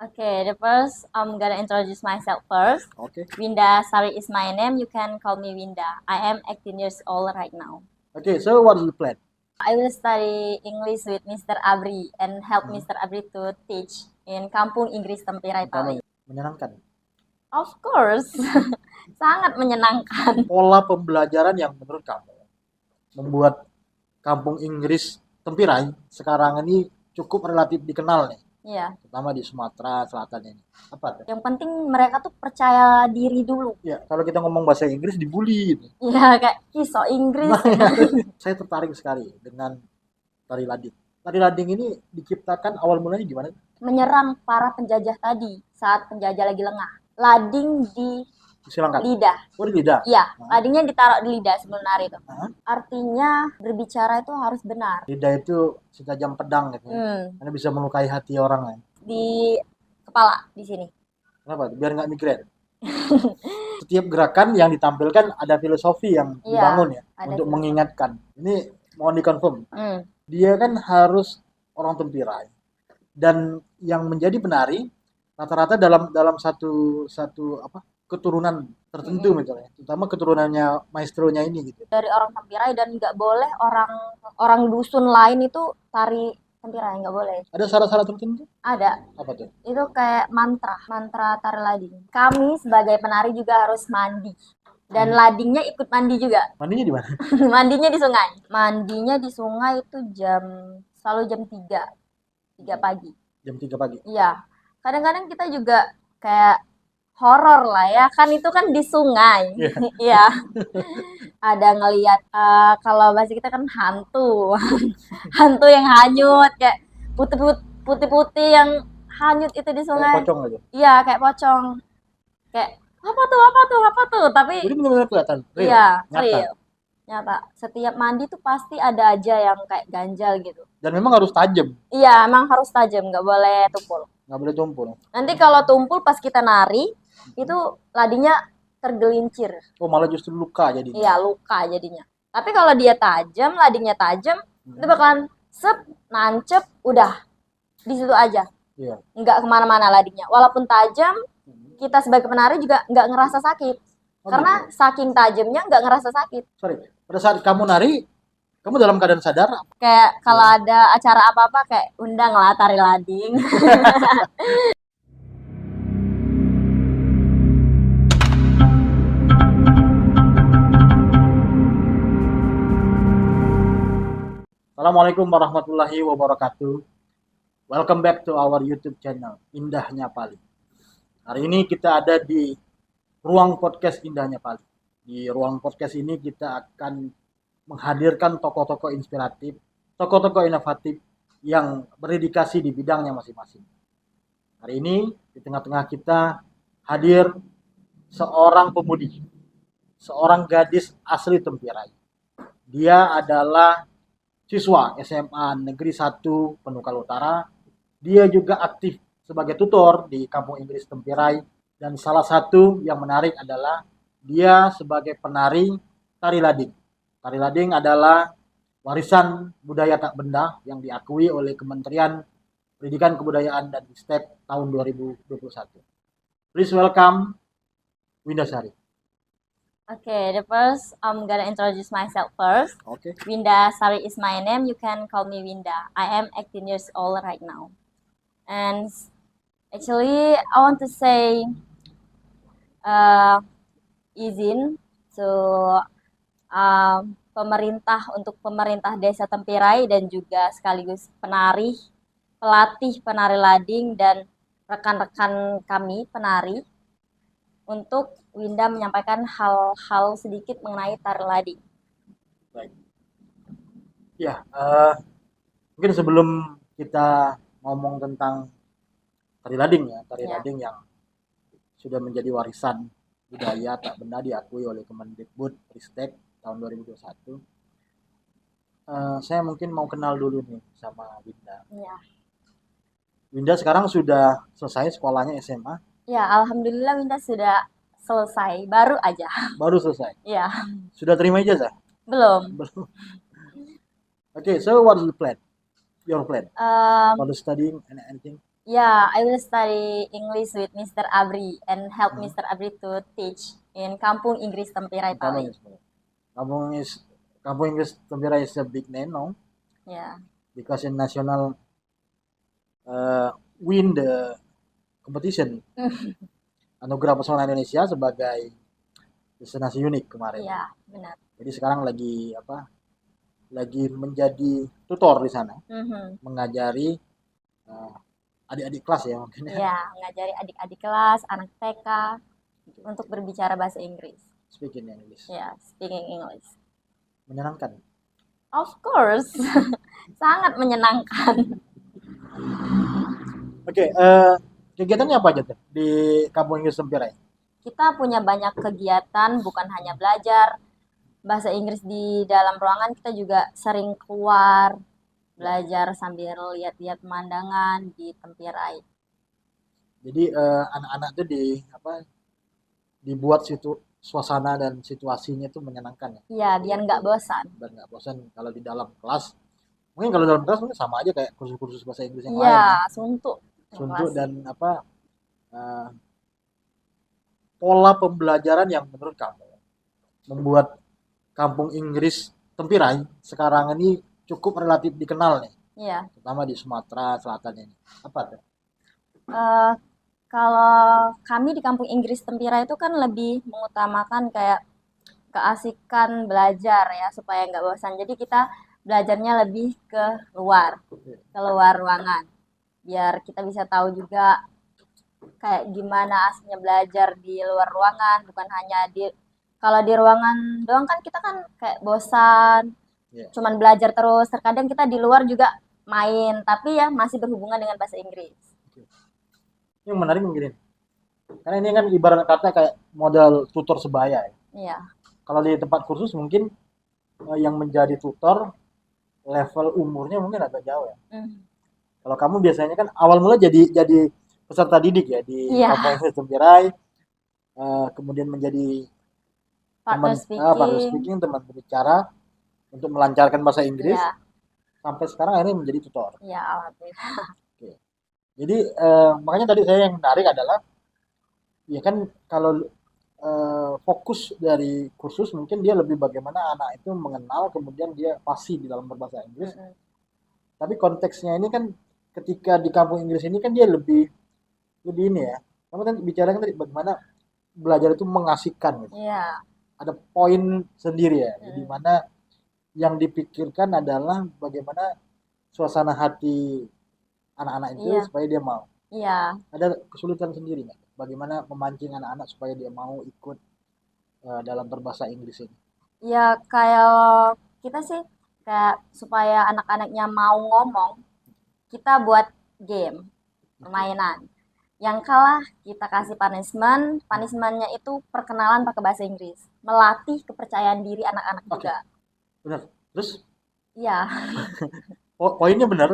Okay, the first I'm gonna introduce myself first. Okay. Winda Sari is my name. You can call me Winda. I am 18 years old right now. Okay, so what is the plan? I will study English with Mr. Abri and help Mr. Abri to teach in Kampung Inggris Tempirai Pali. Menyenangkan. Of course, sangat menyenangkan. Pola pembelajaran yang menurut kamu membuat Kampung Inggris Tempirai sekarang ini cukup relatif dikenal nih, Iya. terutama di Sumatera Selatan ini. Apa tuh? Yang penting mereka tuh percaya diri dulu. Ya, kalau kita ngomong bahasa Inggris dibully gitu. Iya, kayak iso Inggris. Saya tertarik sekali dengan tari lading. Tari lading ini diciptakan awal mulanya gimana? Menyerang para penjajah tadi saat penjajah lagi lengah. Lading di Silakan. lidah. Oh, di lidah. Iya, ladingnya ditaruh di lidah sebelum nari itu. Hah? Artinya berbicara itu harus benar. Lidah itu setajam pedang gitu. Karena bisa melukai hati orang ya. Di kepala di sini. Kenapa? Biar nggak migrain. Setiap gerakan yang ditampilkan ada filosofi yang dibangun ya untuk mengingatkan. Ini mohon dikonfirm. Dia kan harus orang Tempirai. Dan yang menjadi penari rata-rata dalam satu keturunan tertentu misalnya, terutama keturunannya maestronya ini gitu. Dari orang Tempirai dan nggak boleh orang dusun lain itu tari Tempirai, nggak boleh. Ada syarat-syarat tertentu? Ada. Apa tuh? Itu kayak mantra tari lading. Kami sebagai penari juga harus mandi. Dan ladingnya ikut mandi juga. Mandinya di mana? Mandinya di sungai. Mandinya di sungai itu selalu jam 3 pagi. Jam 3 pagi? Iya. Kadang-kadang kita juga kayak horor lah ya, kan itu kan di sungai. Iya. Ada ngelihat kalau bahasa kita kan hantu. Hantu yang hanyut kayak putih-putih yang hanyut itu di sungai. Kayak pocong aja. Iya, kayak pocong. Kayak apa tuh? Tapi jadi benar-benar kelihatan. Real. Iya, Nyata. real. Nyata. Setiap mandi tuh pasti ada aja yang kayak ganjal gitu. Dan memang harus tajam. Iya, emang harus tajam, nggak boleh tumpul. Nggak boleh tumpul. Nanti kalau tumpul pas kita nari, itu ladinya tergelincir. Oh, malah justru luka jadinya. Iya, luka jadinya. Tapi kalau dia tajam, ladinya tajam, itu bakalan nancep, udah di situ aja. Iya. Nggak kemana-mana ladinya. Walaupun tajam, kita sebagai penari juga nggak ngerasa sakit. Karena saking tajamnya nggak ngerasa sakit. Sorry, pada saat kamu nari, kamu dalam keadaan sadar? Kayak kalau ada acara apa-apa kayak undang lah tari lading. Assalamualaikum warahmatullahi wabarakatuh. Welcome back to our YouTube channel, Indahnya Pali. Hari ini kita ada di ruang podcast Indahnya Pali. Di ruang podcast ini kita akan menghadirkan tokoh-tokoh inspiratif, tokoh-tokoh inovatif yang berdedikasi di bidangnya masing-masing. Hari ini di tengah-tengah kita hadir seorang pemudi, seorang gadis asli Tempirai. Dia adalah siswa SMA Negeri 1 Penukal Utara. Dia juga aktif sebagai tutor di Kampung Inggris Tempirai. Dan salah satu yang menarik adalah dia sebagai penari tari lading. Tari lading adalah warisan budaya tak benda yang diakui oleh Kementerian Pendidikan Kebudayaan dan Ristek tahun 2021. Please welcome Winda Sari. Okay, the first I'm gonna introduce myself first. Okay. Winda Sari is my name. You can call me Winda. I am 18 years old right now. And actually, I want to say izin to pemerintah desa Tempirai dan juga sekaligus pelatih penari lading dan rekan-rekan kami penari untuk Winda menyampaikan hal-hal sedikit mengenai tari lading. Baik. Ya, mungkin sebelum kita ngomong tentang tari lading ya, lading yang sudah menjadi warisan budaya tak benda diakui oleh Kemendikbud Ristek tahun 2021. Saya mungkin mau kenal dulu nih sama Winda. Ya. Winda sekarang sudah selesai sekolahnya SMA? Ya, alhamdulillah Winda sudah selesai, baru aja. Baru selesai? Ya. Sudah terima ijazah? Belum. Okay, so what is the plan? Your plan? For the studying and anything? Yeah, I will study English with Mr. Abri and help Hmm. Mr. Abri to teach in Kampung Inggris Tempirai, Kampung Pali. Inggris. Kampung is Kampung Inggris Tempira is a big name, no? Yeah. Because in national win the competition Anugerah Pesona Indonesia sebagai destinasi unik kemarin. Iya, benar. Jadi sekarang lagi apa? Lagi menjadi tutor di sana, Mhm. mengajari eh, adik-adik kelas ya mungkin ya. Iya, ngajari adik-adik kelas, anak TK untuk berbicara bahasa Inggris. Speaking English. Ya, speaking English. Menyenangkan. Of course. Sangat menyenangkan. Oke, kegiatannya apa aja tuh di Kampung Inggris Tempirai? Kita punya banyak kegiatan, bukan hanya belajar bahasa Inggris di dalam ruangan, kita juga sering keluar belajar sambil lihat-lihat pemandangan di Tempirai. Jadi anak-anak tuh dibuat suasana dan situasinya tuh menyenangkan ya. Iya, biar nggak bosan. Dan nggak bosan kalau di dalam kelas. Mungkin kalau dalam kelas mungkin sama aja kayak kursus-kursus bahasa Inggris yang Iya, lain ya. suntuk. Suntuk Kelas. dan eh, pola pembelajaran yang menurut kamu membuat Kampung Inggris Tempirai sekarang ini cukup relatif dikenal nih, Iya. terutama di Sumatera Selatan ini. Apa tuh? Eh, kalau kami di Kampung Inggris Tempira itu kan lebih mengutamakan kayak keasikan belajar ya supaya nggak bosan. Jadi kita belajarnya lebih ke luar ruangan. Biar kita bisa tahu juga kayak gimana aslinya belajar di luar ruangan, bukan hanya di kalau di ruangan doang kan kita kan kayak bosan, Ya. cuman belajar terus. Terkadang kita di luar juga main, tapi ya masih berhubungan dengan bahasa Inggris. Yang menarik mungkin, karena ini kan ibarat kata kayak modal tutor sebaya ya. Iya. Kalau di tempat kursus mungkin yang menjadi tutor level umurnya mungkin agak jauh ya. Mm. Kalau kamu biasanya kan awal mula jadi peserta didik ya di Iya, Kampung Inggris Tempirai, kemudian menjadi partner partner speaking. speaking, teman berbicara untuk melancarkan bahasa Inggris Iya, sampai sekarang akhirnya menjadi tutor. iya alhamdulillah. Oke. Jadi makanya tadi saya yang menarik adalah ya kan kalau fokus dari kursus mungkin dia lebih bagaimana anak itu mengenal kemudian dia fasih di dalam berbahasa Inggris. Mm-mm. Tapi konteksnya ini kan ketika di kampung Inggris ini kan dia lebih lebih ini ya. Kamu kan bicara kan tadi bagaimana belajar itu mengasihkan gitu. Iya. Ada poin sendiri ya. Jadi Mm-mm. mana yang dipikirkan adalah bagaimana suasana hati anak-anak itu Iya, supaya dia mau. iya. Ada kesulitan sendiri nggak? Bagaimana memancing anak-anak supaya dia mau ikut dalam berbahasa Inggris ini? Ya kayak kita sih kayak supaya anak-anaknya mau ngomong, kita buat game, Oke. permainan. Yang kalah kita kasih punishment, punishmentnya itu perkenalan pakai bahasa Inggris, melatih kepercayaan diri anak-anak Oke, juga. benar. Terus Iya. poinnya benar.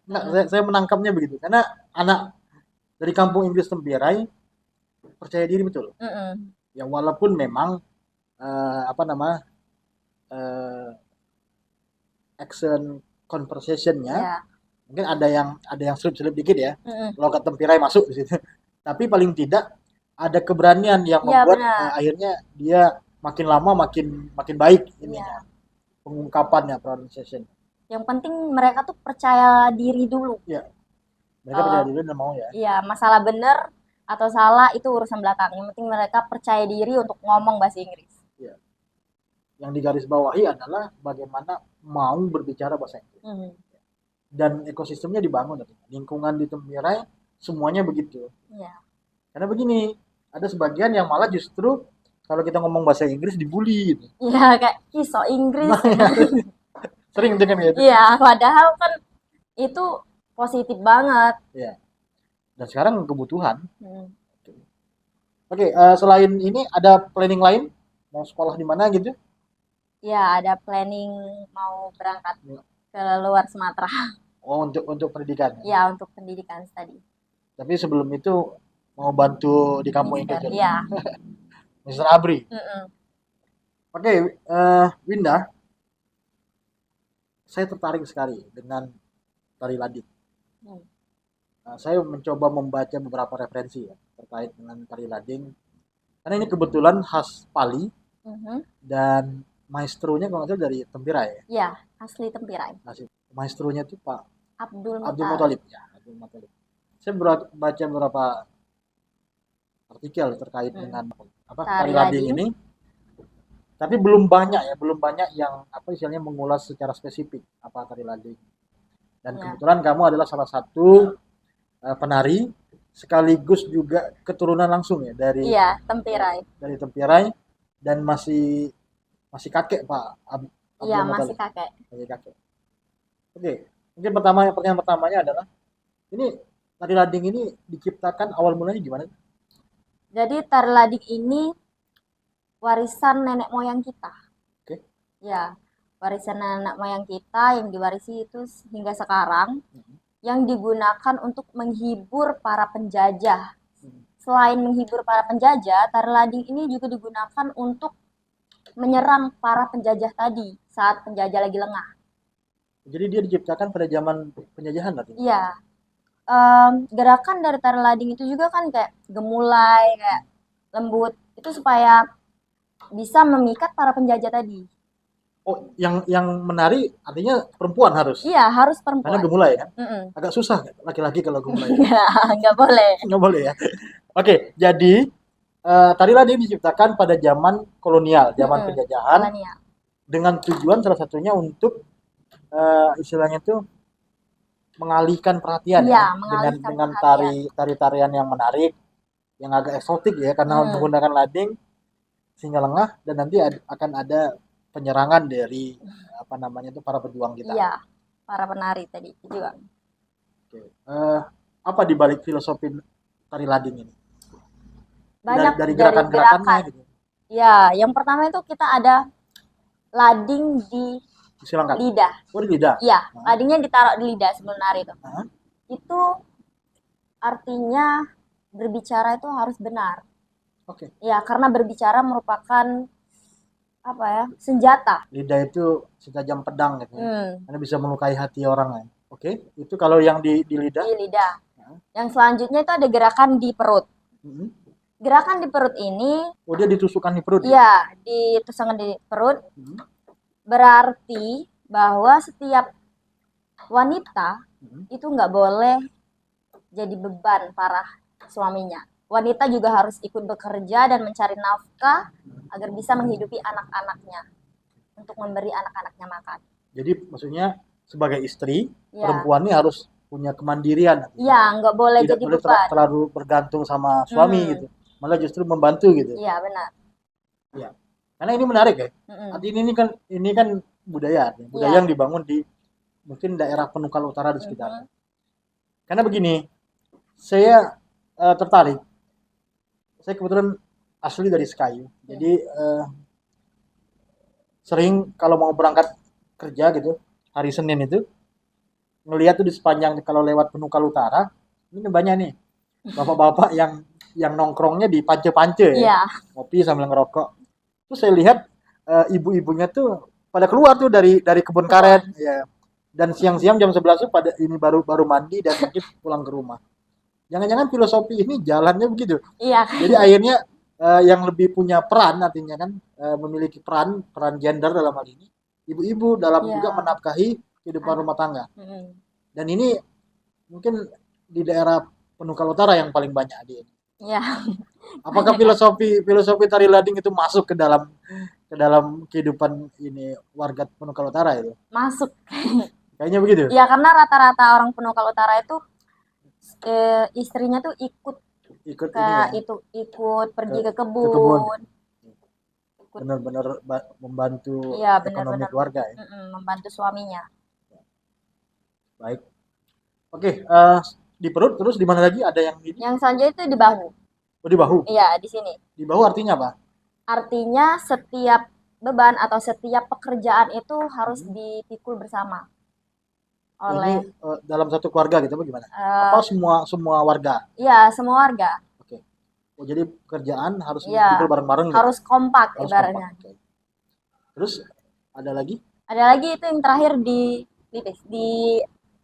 Nggak, Mm-mm. saya menangkapnya begitu. Karena anak dari kampung Inggris Tempirai percaya diri betul. Mm-mm. Ya walaupun memang apa nama eh, action conversationnya Iya. mungkin ada yang selip-selip dikit ya. Mm-mm. Logat Tempirai masuk di situ. Tapi paling tidak ada keberanian yang Iya membuat benar. akhirnya dia makin lama makin makin baik ininya Iya. pengungkapannya pronunciation. Yang penting mereka tuh percaya diri dulu. Ya, mereka Eh, percaya diri dan mau ya. iya, masalah benar atau salah itu urusan belakang. Yang penting mereka percaya diri untuk ngomong bahasa Inggris. Ya. Yang digarisbawahi adalah bagaimana mau berbicara bahasa Inggris. Hmm. Dan ekosistemnya dibangun. Lingkungan di Tempirai semuanya begitu. Iya. Karena begini, ada sebagian yang malah justru kalau kita ngomong bahasa Inggris dibully gitu. Iya, kayak ih so Inggris. Nah, ya, sering dengan gitu. Iya, padahal kan itu positif banget. Ya. Dan sekarang kebutuhan. Hmm. Oke, selain ini ada planning lain? Mau sekolah di mana gitu? Ya, ada planning mau berangkat ke luar Sumatera. Oh, untuk pendidikan. Ya, untuk pendidikan tadi. Tapi sebelum itu mau bantu di kampung Mister, Inggris. iya. Mister Abri. Mm-mm. Oke, Winda, saya tertarik sekali dengan tari Ladik. Hmm. Saya mencoba membaca beberapa referensi ya terkait dengan tari lading. Karena ini kebetulan khas Pali Mhm. dan maestronya kalau nggak salah dari Tempirai ya. Iya, asli Tempirai. Nasib. Maestronya itu Pak Abdul Abdul Muthalib. Muthalib ya, Abdul Muthalib. Saya baca beberapa artikel terkait Hmm. dengan apa Tari tari lading lading. ini, tapi belum banyak yang apa istilahnya mengulas secara spesifik apa tari lading. Dan Ya. kebetulan kamu adalah salah satu penari sekaligus juga keturunan langsung ya Iya, Tempirai. dari Tempirai dan masih masih kakek Pak Iya, Abdul masih Muthalib, kakek. masih kakek. Oke, mungkin pertanyaan pertamanya adalah ini tari lading ini diciptakan awal mulanya gimana? Jadi tari lading ini warisan nenek moyang kita. Oke. Ya, warisan nenek moyang kita yang diwarisi itu hingga sekarang, yang digunakan untuk menghibur para penjajah. Selain menghibur para penjajah, tari lading ini juga digunakan untuk menyerang para penjajah tadi saat penjajah lagi lengah. Jadi dia diciptakan pada zaman penjajahan artinya. Iya, gerakan dari tari lading itu juga kan kayak gemulai, kayak lembut, itu supaya bisa memikat para penjajah tadi. Oh, yang menari artinya perempuan harus. Iya, harus Karena perempuan. gemulai kan. Mm-mm. Agak susah laki-laki kalau gemulai. Nggak boleh. Nggak boleh ya. Oke, jadi tari lading diciptakan pada zaman kolonial, zaman Mm-mm. penjajahan Kolonial. dengan tujuan salah satunya untuk istilahnya itu mengalihkan perhatian Iya, ya mengalihkan dengan perhatian. tarian yang menarik, yang agak eksotik ya karena menggunakan lading sehingga lengah dan nanti akan ada penyerangan dari apa namanya itu para pejuang kita. Iya, para penari tadi juga. Oke. Apa dibalik filosofi tari lading ini? Banyak Dari dari gerakan-gerakannya gerakan. gitu. Ya, yang pertama itu kita ada lading di Silangkan. lidah. Oh di lidah. Iya, ladingnya ditaruh di lidah sebelum nari itu. Hah? Itu artinya berbicara itu harus benar. Oke. Ya, karena berbicara merupakan apa ya, senjata. Lidah itu setajam pedang gitu ya. Hmm, Karena bisa melukai hati orang ya. Oke, itu kalau yang di lidah. di lidah. Yang selanjutnya itu ada gerakan di perut. Mhm. Gerakan di perut ini, Oh dia ditusukkan di perut ya? ya, ditusukkan di perut, Mhm. berarti bahwa setiap wanita itu nggak boleh jadi beban para suaminya. Wanita juga harus ikut bekerja dan mencari nafkah agar bisa menghidupi anak-anaknya, untuk memberi anak-anaknya makan. Jadi maksudnya sebagai istri, Ya, perempuan ini harus punya kemandirian. ya, nggak boleh Tidak jadi boleh beban. terlalu bergantung sama suami gitu. Malah justru membantu gitu. Iya, benar. Ya. Karena ini menarik ya. Mm-mm. Artinya ini kan budaya, budaya Iya. yang dibangun di mungkin daerah Penukal Utara di sekitarnya. Mhm. Karena begini, saya tertarik. Saya kebetulan asli dari Sekayu. Jadi sering kalau mau berangkat kerja gitu, hari Senin itu ngelihat tuh di sepanjang kalau lewat Penukal Utara, ini banyak nih bapak-bapak yang nongkrongnya di pance-pance ya, Iya. ngopi sambil ngerokok. Terus saya lihat ibu-ibunya tuh pada keluar tuh dari kebun karet, ya. Dan siang-siang jam 11 tuh pada ini baru mandi dan mungkin pulang ke rumah. Jangan-jangan filosofi ini jalannya begitu. Iya. Jadi akhirnya yang lebih punya peran artinya kan memiliki peran gender dalam hal ini ibu-ibu dalam Iya. juga menafkahi kehidupan rumah tangga. Mm-mm. Dan ini mungkin di daerah Penukal Utara yang paling banyak di ini. Iya. Apakah filosofi tari lading itu masuk ke dalam kehidupan ini warga Penukal Utara itu? Masuk. Kayaknya begitu. Iya, karena rata-rata orang Penukal Utara itu istrinya tuh ikut Ikut ke ini ya, ikut pergi ke kebun. kebun. Benar-benar membantu Iya, ekonomi benar-benar. keluarga ya. Membantu suaminya. Baik. Oke, di perut terus di mana lagi ada yang ini? Yang selanjutnya itu di bahu. Oh, di bahu. Iya, di sini. Di bahu artinya apa? Artinya setiap beban atau setiap pekerjaan itu harus dipikul bersama oleh Ini dalam satu keluarga gitu bagaimana? eh, Apa semua warga? iya, semua warga. Oke. Oh, jadi pekerjaan harus Iya, dipikul bareng-bareng gitu. harus kompak Harus ibaratnya. kompak. Oke. Terus ada lagi? Ada lagi itu yang terakhir di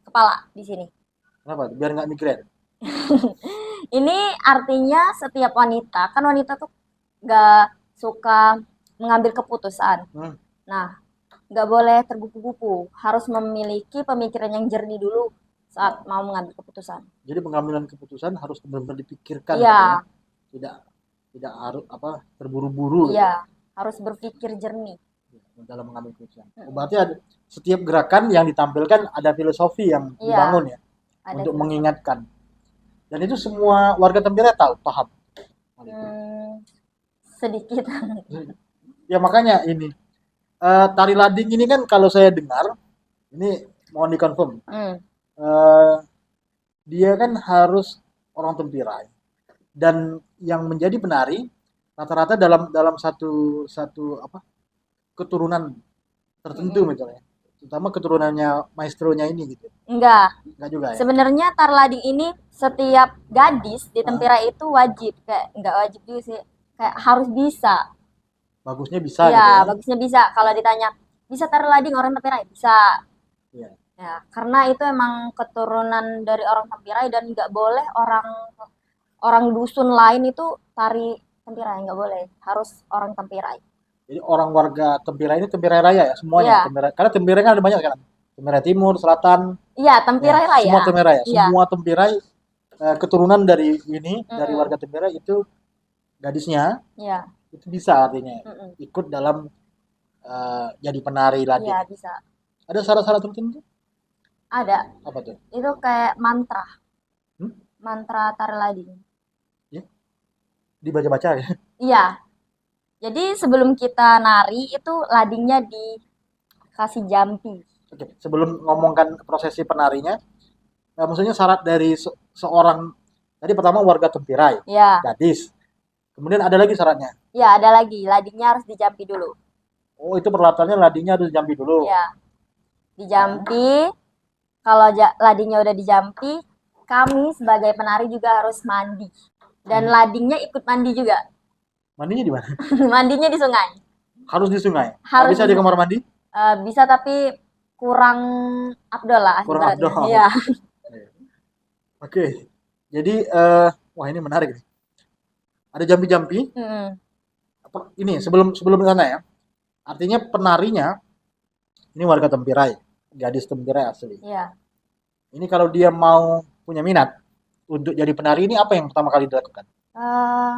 kepala di sini. Kenapa? Biar nggak migrain. Ini artinya setiap wanita, kan wanita tuh gak suka mengambil keputusan. Hmm. Nah, gak boleh tergupu-gupu, harus memiliki pemikiran yang jernih dulu saat mau mengambil keputusan. Jadi pengambilan keputusan harus benar-benar dipikirkan gitu ya. Iya, Tidak tidak harus terburu-buru gitu iya, ya, harus berpikir jernih. dalam mengambil keputusan. Berarti ada setiap gerakan yang ditampilkan ada filosofi yang Iya, dibangun ya ada untuk filosofi. mengingatkan. Dan itu semua warga Tempira tahu, paham hal itu. Sedikit. Ya makanya ini tari lading ini kan kalau saya dengar ini mohon dikonfirm. Hmm, eh, Dia kan harus orang Tempirai dan yang menjadi penari rata-rata dalam dalam satu satu keturunan tertentu mm-mm. misalnya, terutama keturunannya maestronya ini gitu. Enggak juga ya. Sebenarnya tarlading ini setiap gadis di Hah? Tempira itu wajib, kayak nggak wajib juga sih, kayak harus bisa. Bagusnya bisa Iya, gitu ya. bagusnya bisa. Kalau ditanya bisa tarlading orang Tempira, bisa. Iya. Ya, karena itu emang keturunan dari orang Tempirai dan nggak boleh orang orang dusun lain itu tari Tempirai, nggak boleh. Harus orang Tempirai. Jadi orang warga Tempirai ini Tempirai Raya ya semuanya. Iya, Tempirai, karena Tempirai kan ada banyak kan. Tempirai Timur, Selatan, iya ya Tempirai lah semua ya. Tempirai ya. Iya, Semua Tempirai keturunan dari ini dari mm-mm. warga Tempirai itu gadisnya Iya, itu bisa artinya mm-mm. ikut dalam jadi penari Iya lading. bisa. Ada syarat-syarat tertentu? Ada. Apa tuh? Itu kayak mantra, Hmm? mantra tarlading. Ya, dibaca-baca ya. Iya. Jadi sebelum kita nari itu ladingnya dikasih jampi. Oke, sebelum ngomongkan prosesi penarinya, maksudnya syarat dari seorang tadi pertama warga Tempirai, Ya, gadis. Kemudian ada lagi syaratnya. ya ada lagi. Ladingnya harus dijampi dulu. Oh, itu peralatannya ladinya harus jambi dulu. Ya, dijampi. Kalau ladingnya udah dijampi, kami sebagai penari juga harus mandi. Dan Mandi. ladingnya ikut mandi juga. Mandinya di mana? Mandinya di sungai. Harus di sungai. Nggak Harus bisa di di kamar mandi? bisa tapi kurang afdol lah Kurang ibaratnya. afdol. Iya. Oke. Jadi wah ini menarik nih. Ada jampi-jampi. Mm-mm. Ini sebelum sebelum sana ya. Artinya penarinya ini warga Tempirai, gadis Tempirai asli. Iya. Ini kalau dia mau punya minat untuk jadi penari ini apa yang pertama kali dilakukan? Eh,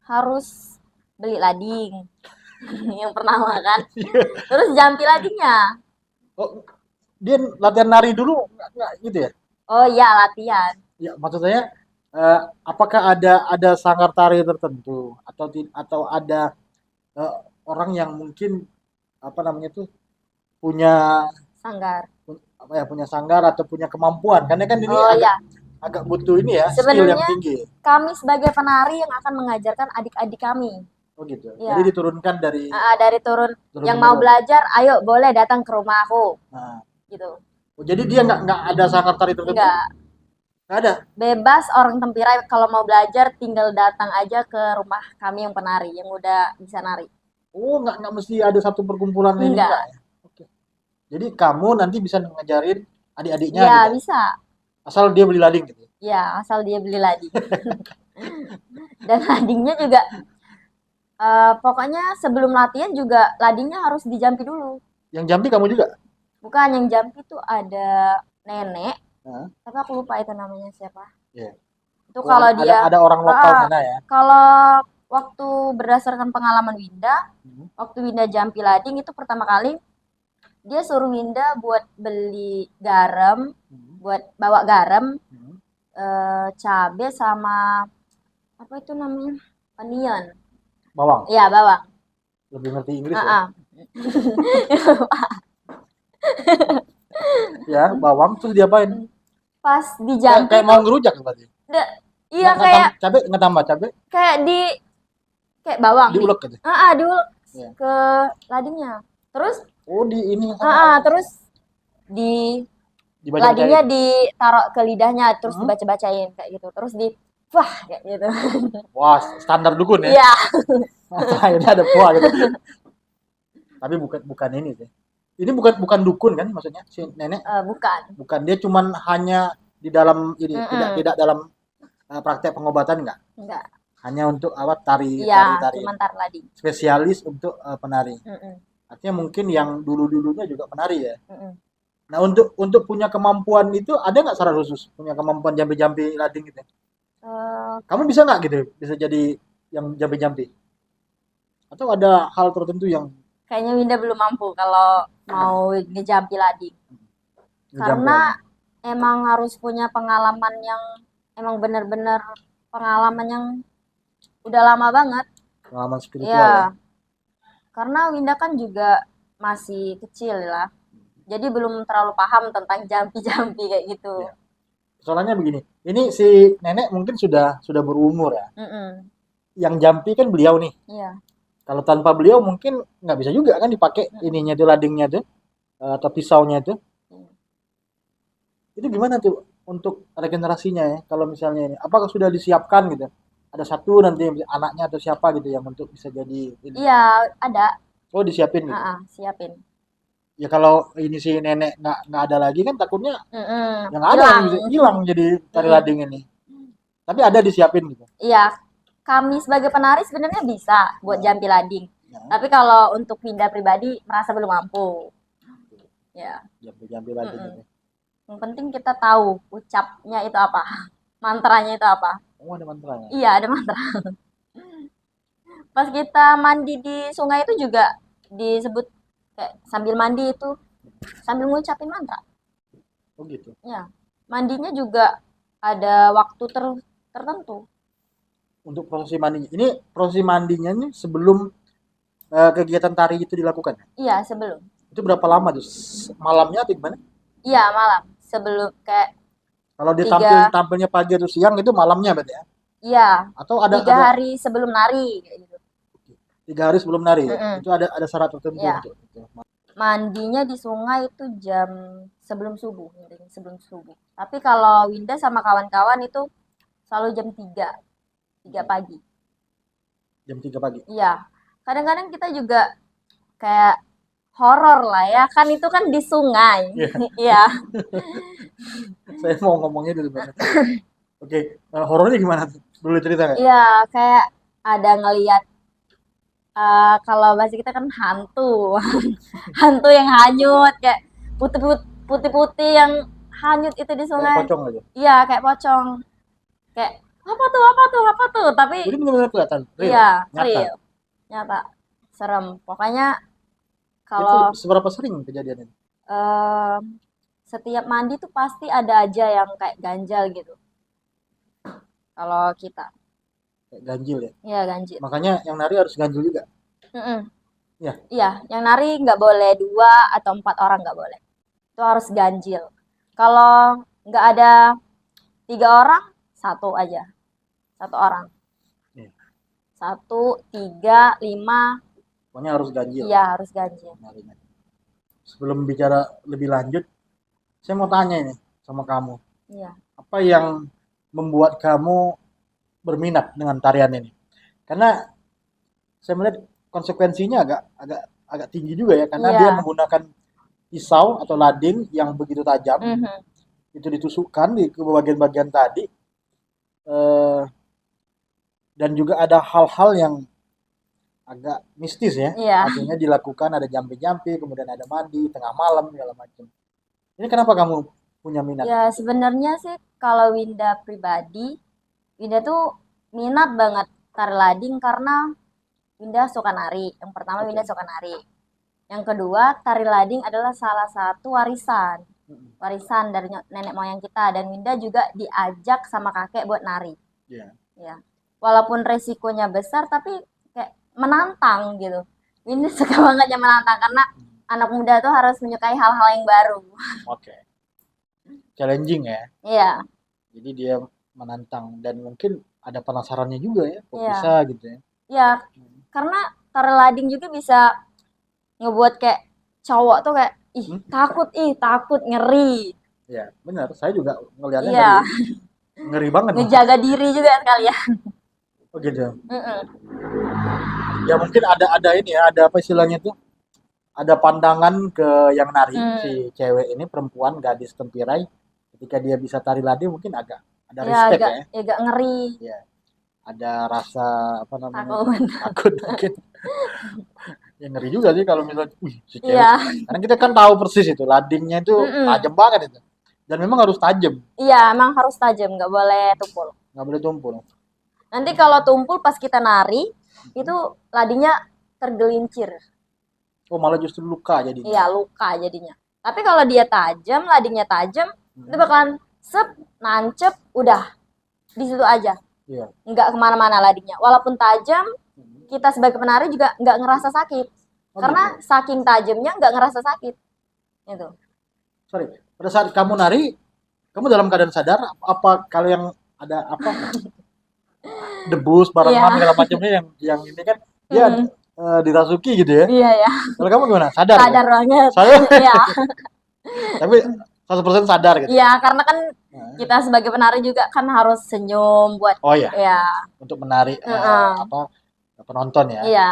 harus beli lading. Yang pertama kan. Terus jampi ladingnya. Oh, dia latihan nari dulu nggak gitu ya? Oh iya, latihan. Ya, maksud saya apakah ada sanggar tari tertentu atau ada eh, orang yang mungkin apa namanya tuh punya Sanggar. apa ya punya sanggar atau punya kemampuan karena kan ini Oh agak iya. agak butuh ini ya skill yang Sebenarnya tinggi. kami sebagai penari yang akan mengajarkan adik-adik kami. Oh gitu. Jadi Iya. diturunkan dari Dari turun turun yang mau temurun. belajar, ayo boleh datang ke rumah aku. Nah, Gitu. oh, jadi dia nggak ada sanggar tari tertentu? Enggak. Nggak ada. Bebas orang Tempirai kalau mau belajar tinggal datang aja ke rumah kami yang penari yang udah bisa nari. Oh, nggak mesti ada satu perkumpulan ini Enggak. enggak ya? Oke. Jadi kamu nanti bisa ngajarin adik-adiknya Iya, gitu. bisa. Asal dia beli lading gitu. Ya, asal dia beli lading. Dan ladingnya juga pokoknya sebelum latihan juga ladingnya harus dijampi dulu. Yang Jambi kamu juga? Bukan yang jampi tuh ada nenek, Nah, tapi aku lupa itu namanya siapa. iya. Itu Oh, kalau ada dia ada orang lokal ah, sana ya. kalau waktu berdasarkan pengalaman Winda, Hmm. waktu Winda jampi lading itu pertama kali dia suruh Winda buat beli garam, Hmm. buat bawa garam, Hmm. cabe sama apa itu namanya? Onion. Bawang. Iya, bawang. Lebih ngerti Inggris ya. Ah, ah. Ya, bawang terus diapain? Pas di Kayak jampi kayak mau tuh, ngerujak berarti. iya Nggak kayak cabe nggak tambah cabe kayak kayak bawang nih. diulek gitu. Diulek Ya. ke ladingnya. Terus Oh, di ini sama terus di ladingnya dibaca-bacain. ditaruh ke lidahnya terus Hmm. dibaca-bacain kayak gitu. Terus di wah kayak gitu. Wah, standar dukun ya. Iya, Ini ada kuah gitu. Tapi bukan bukan ini sih. Ini bukan bukan dukun kan maksudnya si nenek? bukan. Bukan dia cuman hanya di dalam ini tidak Mm-mm. tidak dalam praktek pengobatan nggak? Enggak. Hanya untuk tari Iya, tari cuman tar lading. spesialis untuk penari. Mm-mm, Artinya mungkin yang dulunya juga penari ya. mm-mm. Nah, untuk punya kemampuan itu ada nggak syarat khusus? Punya kemampuan jampi-jampi lading gitu? Eh, Kamu bisa nggak gitu? Bisa jadi yang jampi-jampi? Atau ada hal tertentu yang Kayaknya Winda belum mampu kalau mau ngejampi lading. ngejampi Karena lading? emang harus punya pengalaman yang emang bener-bener pengalaman yang udah lama banget. Pengalaman spiritual ya. Ya, karena Winda kan juga masih kecil lah. Jadi belum terlalu paham tentang jampi-jampi kayak gitu. Iya. Soalnya begini, ini si nenek mungkin sudah berumur ya. Mm-mm, Yang jampi kan beliau nih. iya. Kalau tanpa beliau mungkin nggak bisa juga kan dipakai Mm-mm, ininya tuh ladingnya tuh atau pisaunya tuh. iya. Itu gimana tuh untuk regenerasinya ya? Kalau misalnya ini, apakah sudah disiapkan gitu? Ada satu nanti anaknya atau siapa gitu yang untuk bisa jadi ini. Iya, ada. Oh, disiapin gitu. Siapin. Ya kalau ini si nenek nggak ada lagi kan takutnya Mm-mm, yang ada yang hilang. bisa hilang jadi tari Mm-mm. lading ini. Tapi ada disiapin gitu. Iya, kami sebagai penari sebenarnya bisa buat Nah, jampi lading. ya, Tapi kalau untuk Winda pribadi merasa belum mampu. Ya, jampi lading mm-mm. ini. Yang penting kita tahu ucapnya itu apa, mantranya itu apa. Oh, ada mantranya. Iya, ada mantra. Pas kita mandi di sungai itu juga disebut kayak sambil mandi itu sambil ngucapin mantra. Oh gitu. Ya, mandinya juga ada waktu tertentu. Untuk prosesi mandinya. Ini prosesi mandinya nih sebelum kegiatan tari itu dilakukan. Iya, sebelum. Itu berapa lama tuh? Malamnya atau gimana? Iya, malam. Sebelum kayak Kalau dia tiga, tampilnya pagi atau siang itu malamnya berarti ya? iya, Atau tiga hari sebelum nari kayak gitu. 3 hari sebelum nari ya? Mm-mm. Itu ada syarat tertentu Iya, untuk itu. mandinya di sungai itu jam sebelum subuh, intinya sebelum subuh. Tapi kalau Winda sama kawan-kawan itu selalu jam 3 pagi. Jam 3 pagi. Iya, kadang-kadang kita juga kayak horor lah ya, kan itu kan di sungai. Iya, Iya, saya mau ngomongnya dulu Mbak. Oke, horornya gimana tuh? Boleh cerita nggak? iya, kayak ada ngelihat kalau bahasa kita kan hantu, hantu yang hanyut kayak putih-putih yang hanyut itu di Kayak sungai. pocong aja. Iya, kayak pocong. Kayak apa tuh, apa tuh, apa tuh. Tapi Jadi benar-benar kelihatan, real, iya, nyata. real, nyata, serem. Pokoknya Itu kalau seberapa sering kejadian ini? em, setiap mandi tuh pasti ada aja yang kayak ganjal gitu. Kalau kita, Kayak ganjil ya. iya ganjil. Makanya yang nari harus ganjil juga. Mm-mm. Ya, Iya, yang nari nggak boleh 2 atau 4 orang nggak boleh. Itu harus ganjil. Kalau nggak ada 3 orang, satu aja, 1 orang. iya. 1, 3, 5, Pokoknya harus ganjil iya harus ganjil. narinya. Sebelum bicara lebih lanjut, saya mau tanya ini sama kamu. Iya. Apa yang membuat kamu berminat dengan tarian ini? Karena saya melihat konsekuensinya agak agak agak tinggi juga ya, karena dia Iya. menggunakan pisau atau lading yang begitu tajam, Mhm. itu ditusukkan di ke bagian-bagian tadi, eh, dan juga ada hal-hal yang agak mistis ya. Iya. Artinya dilakukan ada jampi-jampi, kemudian ada mandi tengah malam segala macam. Ini kenapa kamu punya minat? Ya sebenarnya sih kalau Winda pribadi, Winda tuh minat banget tari lading karena Winda suka nari. Yang pertama Winda Oke. suka nari. Yang kedua, tari lading adalah salah satu warisan. Mm-mm. Warisan dari nenek moyang kita dan Winda juga diajak sama kakek buat nari. Iya. Ya. Walaupun resikonya besar tapi kayak menantang gitu. Winda suka banget yang menantang karena anak muda tuh harus menyukai hal-hal yang baru. Oke. Challenging ya. Iya, Jadi dia menantang dan mungkin ada penasarannya juga ya, kok iya. bisa gitu ya. Iya, karena tari lading juga bisa ngebuat kayak cowok tuh kayak Hmm? ih takut, ngeri. Ya, benar. Saya juga ngelihatnya Iya, ngeri, ngeri banget. ngejaga diri juga sekalian. Oh gitu. Mm-mm. Ya mungkin ada ini ya, ada apa istilahnya itu? Ada pandangan ke yang nari si Hmm, cewek ini perempuan gadis tempirai ketika dia bisa tari ladi mungkin agak ada Ya respect agak ya. agak ngeri, Ya, ada rasa apa namanya? takut. Takut mungkin. Ya ngeri juga sih kalau misalnya, wih, si cewek. Iya, Karena kita kan tahu persis itu, ladingnya itu mm-mm. tajam banget itu. Dan memang harus tajam, Iya, emang harus tajam, nggak boleh tumpul. nggak boleh tumpul. Nanti kalau tumpul pas kita nari, itu ladinya tergelincir. Oh, malah justru luka jadinya. Iya, luka jadinya. Tapi kalau dia tajam, ladinya tajam, itu Hmm, bakalan sep, nancep, udah di situ aja. iya. Nggak kemana-mana ladinya. Walaupun tajam, Hmm. kita sebagai penari juga nggak ngerasa sakit. Oh Karena gitu. saking tajamnya nggak ngerasa sakit. Itu. Sorry. Pada saat kamu nari, kamu dalam keadaan sadar apa kalau yang ada apa debus Iya, barengan segala macamnya yang ini kan dia mm, dirasuki gitu ya. iya ya, Kalau kamu gimana? Sadar ya? sadar banget. Sadar. Iya, Tapi 100% sadar gitu iya ya. karena kan Nah, kita sebagai penari juga kan harus senyum buat oh ya, ya, untuk menarik heeh, apa penonton ya. iya,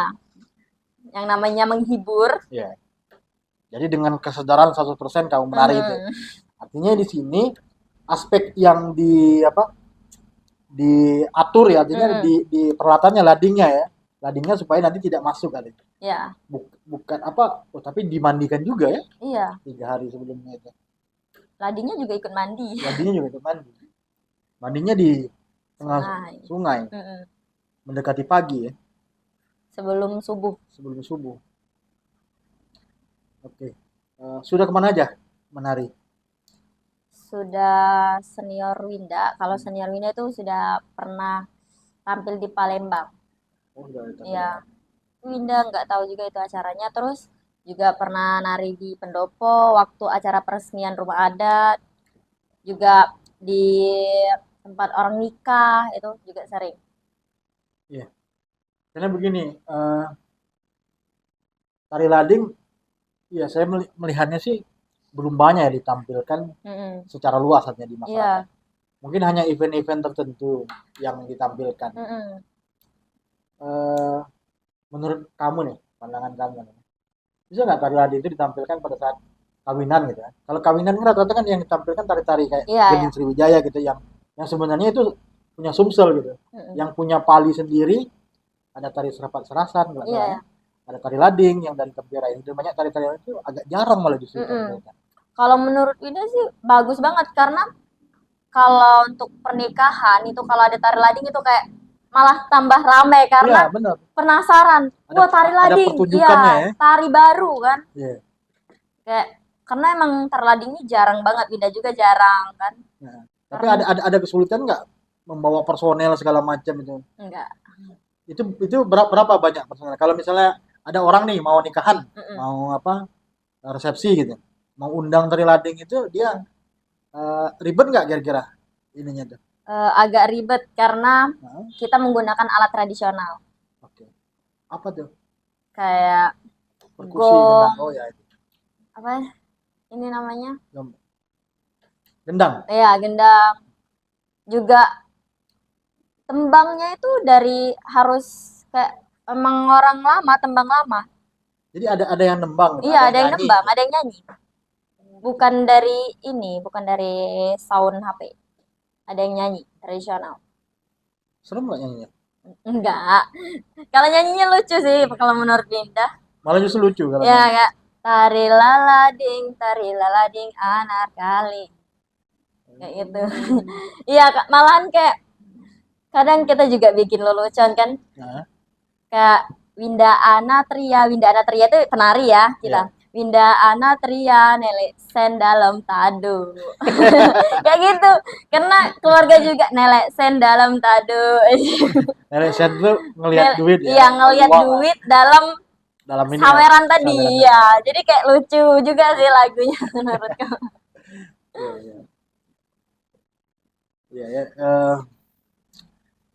yang namanya menghibur. Ya. Jadi dengan kesadaran 100% kamu menari itu. Mm, Artinya di sini aspek yang di apa diatur ya, artinya mm, di peralatannya ladingnya ya. Ladingnya supaya nanti tidak masuk kali. ya, Bukan apa, oh, tapi dimandikan juga ya iya. 3 hari sebelumnya itu. Ladinya juga ikut mandi. Ladingnya juga itu mandi. Mandinya di tengah Sungai. sungai, Mm, mendekati pagi ya, sebelum subuh. sebelum subuh. Oke. Sudah kemana aja menari? Sudah senior Winda. Kalau senior Winda itu sudah pernah tampil di Palembang. Oh, sudah Ya, tampil. Winda nggak tahu juga itu acaranya. Terus juga pernah nari di Pendopo waktu acara peresmian rumah adat. Juga di tempat orang nikah itu juga sering. Iya. Karena begini, tari lading, ya saya melihatnya sih belum banyak ya ditampilkan Mm-mm. secara luas hanya di masyarakat. Iya. Mungkin hanya event-event tertentu yang ditampilkan. Mm-mm. Eh, Menurut kamu nih, pandangan kamu nih, bisa nggak tari lading itu ditampilkan pada saat kawinan gitu kan? Kalau kawinan kan rata-rata kan yang ditampilkan tari-tari kayak Iya ya. Gending Sriwijaya gitu, yang sebenarnya itu punya sumsel gitu, Mm-mm. yang punya pali sendiri, ada tari serapat serasan nggak Iya salah ya, ya. ada tari lading yang dari kebira ini, banyak tari-tari itu agak jarang malah justru Mm-mm. ditampilkan. Kalau menurut Winda sih bagus banget karena kalau untuk pernikahan itu kalau ada tari lading itu kayak malah tambah rame Iya karena benar, penasaran. ada Wah, tari ada lading. pertunjukannya Iya, ya. tari baru kan. Iya. Kayak karena emang tari lading ini jarang banget, Winda juga jarang kan. Nah, tapi Karena ada kesulitan nggak membawa personel segala macam itu? enggak. Itu berapa banyak personel? Kalau misalnya ada orang nih mau nikahan, Mm-mm. mau apa resepsi gitu, mau undang tari lading itu dia ribet nggak kira-kira ininya tuh? Agak ribet karena Nah, kita menggunakan alat tradisional oke. Apa tuh? kayak Perkusi, gendang. gong, Oh ya itu. apa ini namanya? Gendang. Ya, gendang. Juga tembangnya itu dari harus kayak emang orang lama, tembang lama. Jadi ada yang nembang gitu, Iya, ada yang ada yang nyanyi nembang, gitu. ada yang nyanyi. Bukan dari ini, bukan dari sound HP. Ada yang nyanyi tradisional. Serem nggak nyanyinya? Enggak. Kalau nyanyinya lucu sih kalau menurut Linda. Malah justru lucu kalau Ya, nyanyi. kayak tari lalading anak kali. Kayak gitu. Iya, malahan kayak kadang kita juga bikin lelucon kan. Nah, Kayak Winda Anatria itu penari ya kita. ya. Winda Anatria Nele Sen dalam tadu. Kayak gitu. Karena keluarga juga Nele Sen dalam tadu. Nenek saya tuh ngelihat duit ya, Iya ngelihat uang lah duit dalam dalam ini ya, saweran tadi saweran tadi. ya. Jadi kayak lucu juga sih lagunya menurutku. Iya, iya. Iya ya,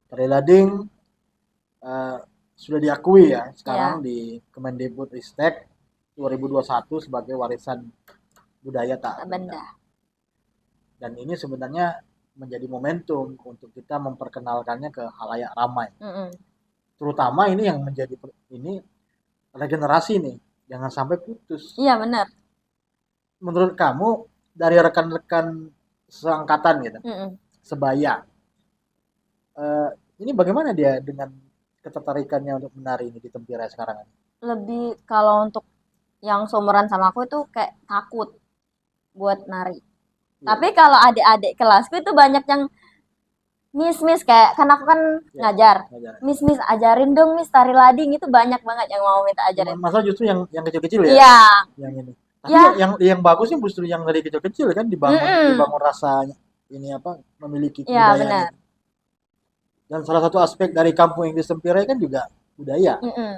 tari lading eh, sudah diakui ya sekarang Iya, di Kemendikbudristek 2021 sebagai warisan budaya tak tak benda. benda. Dan ini sebenarnya menjadi momentum untuk kita memperkenalkannya ke halayak ramai. Mm-mm. Terutama ini yang menjadi ini regenerasi nih, jangan sampai putus. Iya benar. Menurut kamu dari rekan-rekan seangkatan gitu, Mm-mm. sebaya. Ini bagaimana dia dengan ketertarikannya untuk menari ini di Tempirai sekarang ini? Lebih kalau untuk yang seumuran sama aku itu kayak takut buat nari. Iya, Tapi kalau adik-adik kelasku itu banyak yang Miss, kayak kan aku kan iya, ngajar. ngajar. Miss, ajarin dong Miss tari lading itu banyak banget yang mau minta ajarin. Masalah justru yang kecil-kecil ya, Iya, yang ini. Tapi ya, yang bagusnya justru yang dari kecil-kecil kan dibangun mm-mm. dibangun rasanya ini apa memiliki Ya kebudayaan benar. itu. Dan salah satu aspek dari kampung Inggris Tempirai kan juga budaya, Mm-mm.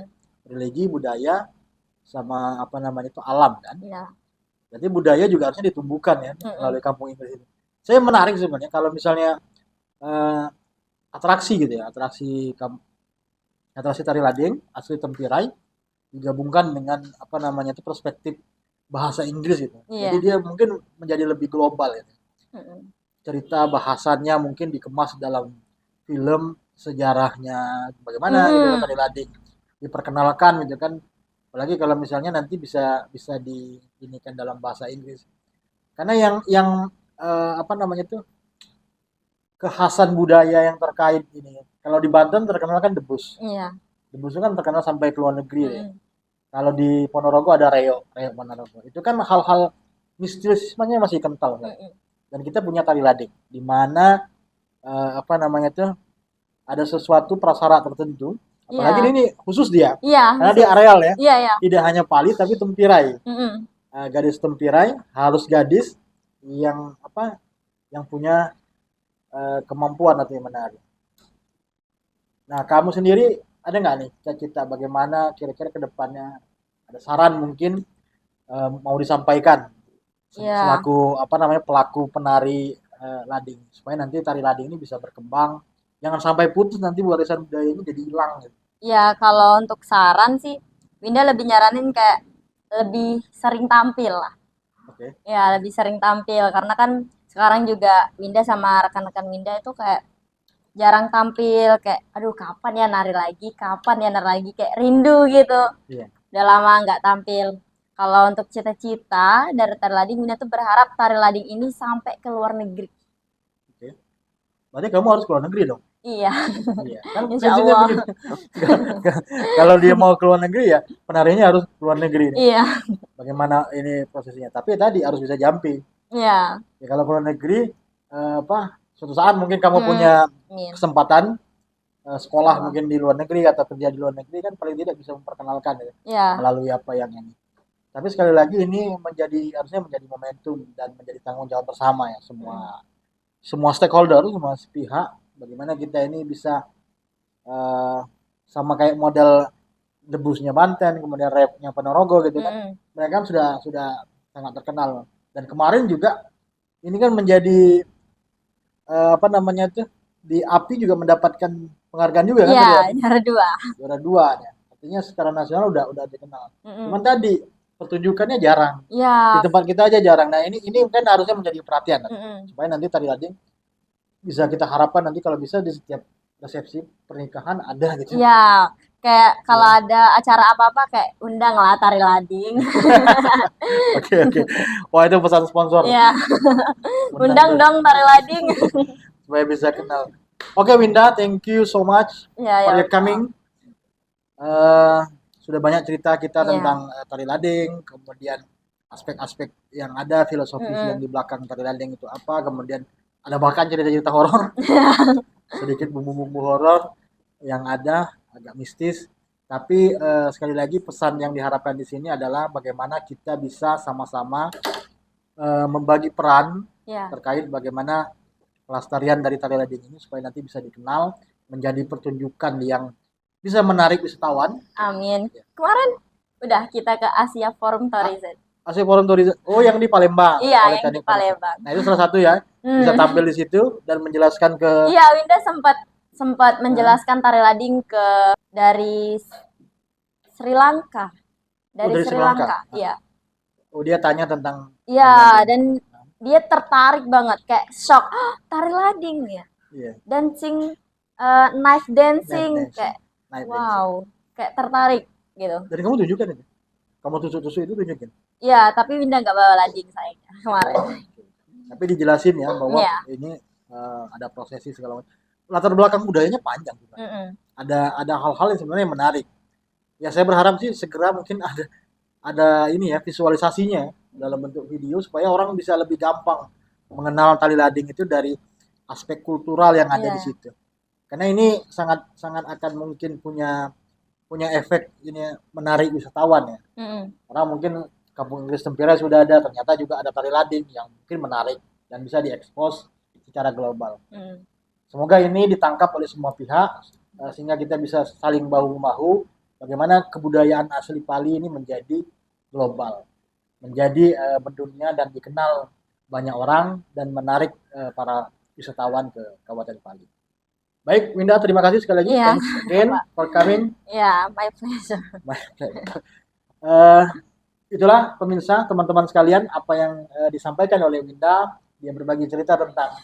religi, budaya, sama apa namanya itu alam kan. Ya, Jadi budaya juga harusnya ditumbuhkan ya mm-mm. melalui kampung Inggris ini. Saya menarik sebenarnya kalau misalnya eh, atraksi gitu ya, atraksi tari lading asli Tempirai digabungkan dengan apa namanya itu perspektif bahasa Inggris gitu. Jadi Iya. dia mungkin menjadi lebih global ya. Mm-mm. Cerita bahasannya mungkin dikemas dalam film sejarahnya bagaimana gitu kan tari Mm-mm. lading diperkenalkan gitu kan. Apalagi kalau misalnya nanti bisa bisa diinikan dalam bahasa Inggris. Karena yang apa namanya itu kekhasan budaya yang terkait ini. Kalau di Banten terkenal kan debus. Iya. Debus itu kan terkenal sampai ke luar negeri ya. Mm-mm. Kalau di Ponorogo ada Reo Ponorogo. Itu kan hal-hal mistisismenya masih kental kan. Mm-mm. Dan kita punya tari lading di mana apa namanya tuh ada sesuatu prasyarat tertentu. Apalagi Iya. ini khusus dia. Iya, Karena dia khusus. areal ya. Iya, ya. Tidak hanya Pali tapi Tempirai. Mm-mm. Gadis Tempirai harus gadis yang apa yang punya kemampuan atau yang menari. Nah, kamu sendiri ada nggak nih cita-cita bagaimana kira-kira ke depannya? Ada saran mungkin mau disampaikan Iya. selaku apa namanya pelaku penari lading supaya nanti tari lading ini bisa berkembang. Jangan sampai putus nanti warisan budaya ini jadi hilang gitu. Ya, kalau untuk saran sih, Winda lebih nyaranin kayak lebih sering tampil lah. Oke. Ya, lebih sering tampil karena kan sekarang juga Winda sama rekan-rekan Winda itu kayak jarang tampil, kayak aduh kapan ya nari lagi, kapan ya nari lagi, kayak rindu gitu. Iya. Udah lama nggak tampil. Kalau untuk cita-cita dari tari lading, Winda tuh berharap tari lading ini sampai ke luar negeri. Oke. Berarti kamu harus keluar negeri dong. Iya, Iya. Kan insya prinsipnya Allah. begitu. Kalau dia mau keluar negeri ya penarinya harus keluar negeri nih. Iya, Bagaimana ini prosesnya? Tapi tadi harus bisa jumping. iya. Ya kalau keluar negeri apa suatu saat mungkin kamu Hmm, punya amin. kesempatan Insya sekolah Allah. mungkin di luar negeri atau kerja di luar negeri kan paling tidak bisa memperkenalkan ya Ya, melalui apa yang ini. Tapi sekali lagi ini harusnya menjadi momentum dan menjadi tanggung jawab bersama ya semua mm, semua stakeholder, semua pihak bagaimana kita ini bisa eh, sama kayak model debusnya Banten, kemudian rapnya Ponorogo gitu kan. mm, Mereka kan sudah sangat terkenal. Dan kemarin juga ini kan menjadi apa namanya itu di API juga mendapatkan penghargaan juga kan iya, tadi API juara dua. juara dua ya. Artinya secara nasional udah dikenal. Cuman Mm, tadi pertunjukannya jarang. Di iya, tempat kita aja jarang. Nah ini kan harusnya menjadi perhatian nanti. mm, Supaya nanti tari lading bisa kita harapkan nanti kalau bisa di setiap resepsi pernikahan ada gitu. iya. Kayak kalau Ya. ada acara apa-apa kayak undang lah tari lading. Oke oke. Wah itu pesan sponsor. Iya, Undang undang terus dong tari lading. supaya bisa kenal. Oke Winda, thank you so much Iya, ya for your welcome. coming. Eh, sudah banyak cerita kita Iya, tentang tari lading, kemudian aspek-aspek yang ada, filosofis yang mm, di belakang tari lading itu apa, kemudian ada bahkan cerita-cerita horor, sedikit bumbu-bumbu horor yang ada, agak mistis. Tapi sekali lagi pesan yang diharapkan di sini adalah bagaimana kita bisa sama-sama membagi peran iya. terkait bagaimana pelestarian dari tari lading ini supaya nanti bisa dikenal menjadi pertunjukan yang bisa menarik wisatawan. Amin. Ya. Kemarin udah kita ke Asia Forum Tourism. Asia Forum Tourism. Oh, yang di Palembang, Iya, yang di Politeknik Palembang. Palembang. Nah, itu salah satu ya. Bisa Hmm. tampil di situ dan menjelaskan ke Iya, Winda sempat sempat menjelaskan tari lading dari Sri Lanka. oh Dari dari Sri Sri Lanka. Lanka, iya. Oh, dia tanya tentang tari Iya, lading. dan dia tertarik banget, kayak shock. "Hah, tari lading ya? Iya, Dancing, knife night dancing, dancing. kayak Night dancing. wow, kayak tertarik gitu. Dan kamu tunjukkan itu. Kamu tusuk-tusuk itu tunjukin. Iya, tapi Winda nggak bawa lading sayangnya kemarin. Oh, oke. Tapi dijelasin ya bahwa Iya, ini ada prosesi segala macam. Latar belakang budayanya panjang juga. Mm-mm. Ada hal-hal yang sebenarnya menarik. Ya saya berharap sih segera mungkin ada ini ya visualisasinya dalam bentuk video supaya orang bisa lebih gampang mengenal tali lading itu dari aspek kultural yang ada di Iya. situ. Karena ini sangat sangat akan mungkin punya punya efek ini menarik wisatawan ya. Mm-mm. Karena mungkin Kampung Inggris Tempira sudah ada, ternyata juga ada tari lading yang mungkin menarik dan bisa diekspos secara global. Mm. Semoga ini ditangkap oleh semua pihak sehingga kita bisa saling bahu-membahu bagaimana kebudayaan asli Pali ini menjadi global, menjadi mendunia dan dikenal banyak orang dan menarik para wisatawan ke Kabupaten Pali. Baik, Winda, terima kasih sekali lagi. Iya, Thanks again for coming. ya, my pleasure. Eh, itulah pemirsa, teman-teman sekalian, apa yang disampaikan oleh Winda. Dia berbagi cerita tentang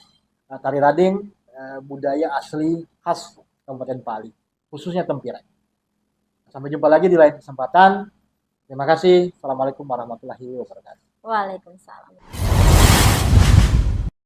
tari rading, budaya asli khas Kabupaten Pali, khususnya Tempirai. Sampai jumpa lagi di lain kesempatan. Terima kasih. Assalamualaikum warahmatullahi wabarakatuh. Waalaikumsalam.